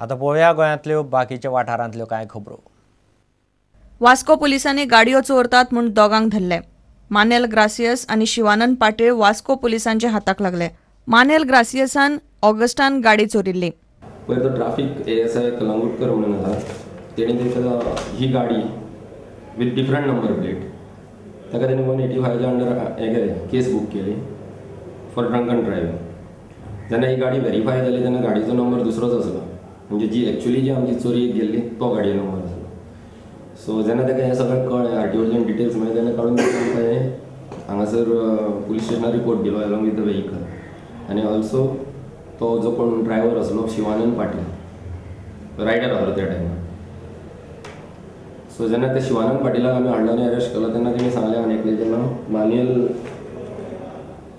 आता पळोवया गोंयांतल्यो बाकीच्या वाठारांतल्यो कांय खबरो. वास्को पुलिसांनी गाडयो चोरतात म्हूण दोगांक धरले. मानेल ग्रासियस आनी शिवानंद पाटील वास्को पुलिसांच्या हाताक लागले. मानेल ग्रासियसान ऑगस्टान गाडी चोरिल्ली. पयर तो ट्राफिक ASI कलंगूटकर म्हणून आसा, तेणी ताका ही गाडी विथ डिफरंट नंबर प्लेट ताका तेणी 185 अंडर हे केलें, केस बूक केली फॉर ड्रंकन ड्रायव्हिंग. जेन्ना ही गाडी व्हेरीफाय जाली तेन्ना गाडीचो नंबर दुसरोच आसलो, म्हणजे जी एक्चुअली जी आमची चोरी गेल्ली तो गाडये नंबर आसलो. सो जेन्ना ताका हें सगळें कळ्ळें, RTOच्यान डिटेल्स मेळ्ळे तेन्ना काडून ताणें हांगासर पुलीस स्टेशनार रिपोर्ट दिलो अलॉंग विथ द व्हेहिकल. आनी ऑल्सो तो जो कोण ड्रायव्हर आसलो शिवानंद पाटील, रायडर आसलो त्या टायमार. सो जेन्ना त्या शिवानंद पाटीलाक आमी हाडलो आनी अरेस्ट केलो तेन्ना तेणी सांगलें आनी एकल्याचें नांव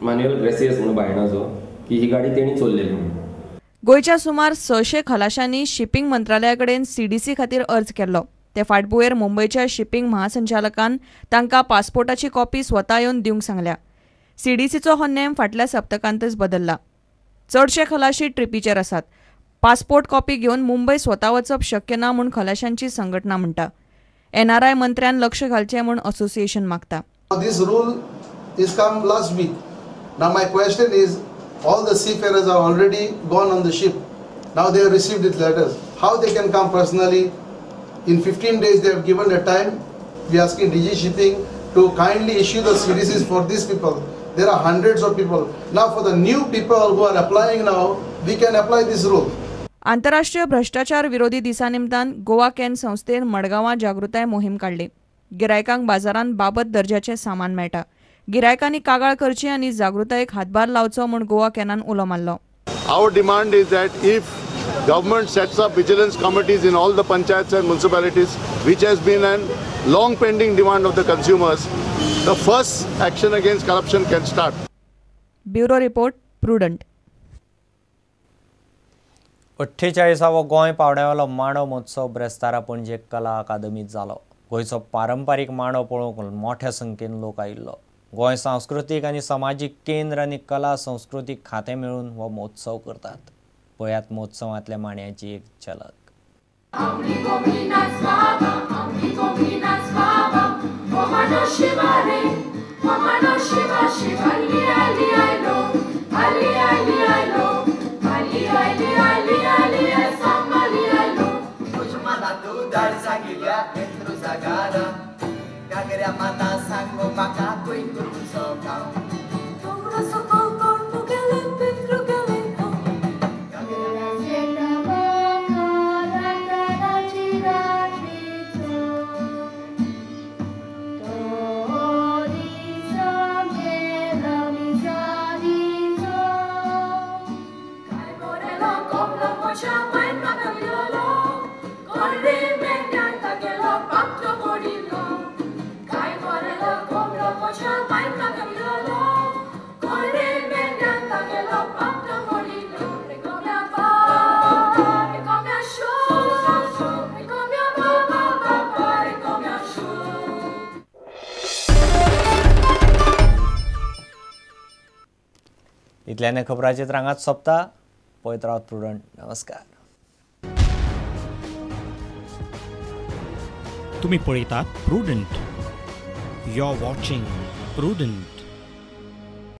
मान्युअल ग्रेसियस म्हणून बायणाचो, की ही गाडी तेणी चोरलेली म्हणून. गोंयच्या सुमार 600 खलाशांनी शिपिंग मंत्रालया कडेन CDC खातीर अर्ज केल्लो. ते फाटभुंयेर मुंबयच्या शिपिंग महासंचालकान तांकां पासपोर्टाची कॉपी स्वता येवन दिवंक सांगल्या. CDCचो हो नेम फाटल्या सप्तकांतच बदलला. चडशे खलाशी ट्रिपीचेर आसात. पासपोर्ट कॉपी घेवन मुंबय स्वता वचप शक्य ना म्हूण खलाशांची संघटना म्हणटा. NRI मंत्र्यान लक्ष घालचें म्हूण असोसिएशन मागता. This rule is come last week. Now my question is, all the seafarers are already gone on the ship. Now they have received its letters. How they can come personally? In 15 days they have given a time. We are asking DG Shipping to kindly issue the CDCs for these people. There are hundreds of people. Now for the new people who are applying now, we can apply this rule. आंतरराष्ट्रीय भ्रष्टाचार विरोधी दिसा निमतान Goa can संस्थेन मडगांवां जागृताय मोहीम काडली. गिरायकांक बाजारांत बाबत दर्जाचें सामान मेळटा. गिरायकांनी कागाळ करची आनी जागृतायेक हातभार लावचो म्हूण गोवा कॅनान उलो मारलो. Our demand is that if government sets up vigilance committees in all the panchayats and municipalities, which has been a long pending demand of the consumers, the first action against corruption can start. Bureau report, Prudent. 48वा गोंय पावंड्यावेलो मांडो महोत्सव ब्रेस्तारा पणजे कला अकादमीत जालो. गोंयचो पारंपारीक मांडो पळोवंक मोठ्या संख्येन लोक आयिल्लो. गोंय सांस्कृतीक आनी समाजीक केंद्र आनी कला संस्कृतीक खातें मेळून हो महोत्सव करतात. पळयात महोत्सवांतल्या मांड्याची एक झलक. इतल्यान खबरांचे रांगात सोंपता. पळयत रावत प्रुडंट. नमस्कार. तुम्ही पळयतात Prudent. You are watching prudent.